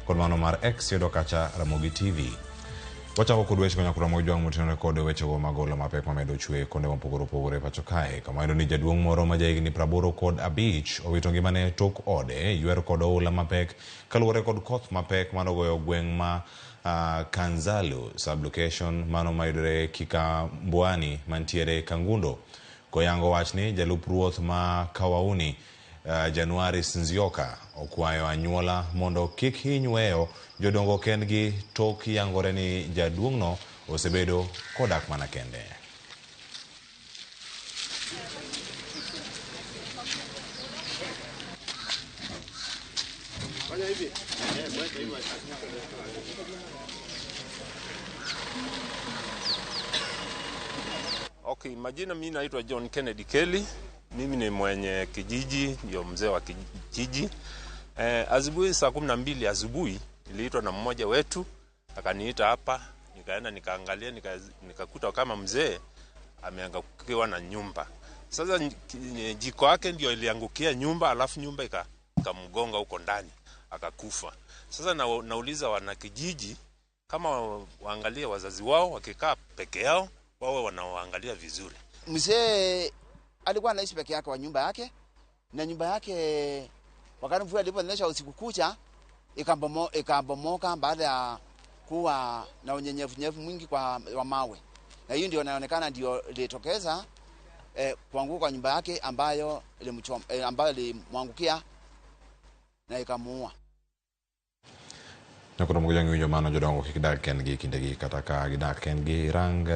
kod mano mar X yudo kacha Ramogi TV. Wachako kod weche kanyakla mojwang' motenore kod wechego magolo mapek mamedo chwe konde mopogore opogore pacho kae. Kama ni jaduong' moro ma jahigni 85 owito ngimane tok ode ywero kod oula mapek kaluwore kod koth mapek manogoyo gweng' ma Kanzalu sublocation mano mayudore Kikambwani mantiere Kangundo. Koyango wachni jalup ruoth ma Kawauni Januari Nzioka okwayo anyuola mondo kik hiny weyo jodongo kendgi tok yangore ni jaduong'no osebedo kodak mana kende. Okay, majina mimi naitwa John Kennedy Kelly. Mimi ni mwenye kijiji, ndio mzee wa kijiji. Asubuhi saa 12 asubuhi niliitwa na mmoja wetu, akaniita hapa, nikaenda nikaangalia, nikakuta kama mzee ameangukiwa na nyumba. Sasa jiko yake ndio iliangukia nyumba, alafu nyumba ikamgonga huko ndani, akakufa. Sasa nauliza wana kijiji kama waangalie wazazi wao wakikaa peke yao, wao wanaoangalia vizuri. Mzee alikuwa anaishi peke yake kwa nyumba yake, na nyumba yake wakati mvua iliponyesha usiku kucha ikabomoka baada ya kuwa na unyenyevu mwingi wa mawe. Na hiyo ndio inaonekana ndio ilitokeza kuanguka kwa nyumba yake ambayo ilimwangukia na ikamuua. Na kuna mmoja ng'injo mano jodongo kidak kendgi kindegi kata ka gidak kendgi rang